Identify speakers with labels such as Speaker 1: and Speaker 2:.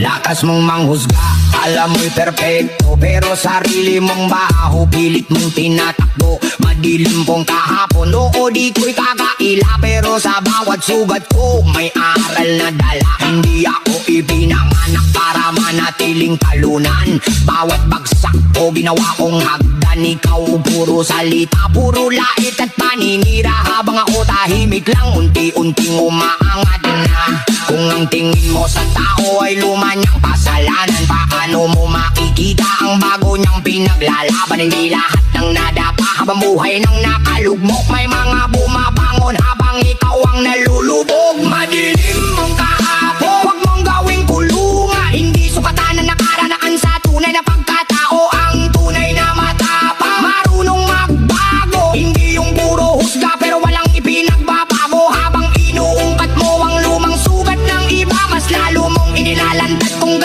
Speaker 1: Lakas mong manghusga, alam mo'y perpekto, pero sarili mong baho, pilit mong tinatakbo. Madilim pong kahapon, oo di ko'y kakaila, pero sa bawat sugat ko may aral na dala. Hindi ako ipinanganak para manatiling talunan. Bawat bagsak ko ginawa kong hagdan. Ikaw puro salita, puro lait at paninira, habang ako tahimik lang, unti-unting umaangat na. Kung ang tingin mo sa tao ay luma niyang kasalanan, paano mo makikita ang bago niyang pinaglalaban? Hindi lahat ng nadapa habang buhay nang nakalugmok, may mga bumabangon habang ikaw ang nalulubog. Madilim mong kahapon, huwag mong gawing kulungan. Hindi sukatan na nakaranaan sa tunay na pagkatao. Ang tunay na matapang, marunong magbago. Hindi yung puro husga pero walang ipinagbabago. Habang inuungkat mo ang lumang sugat ng iba, mas lalo mong inilalantad kung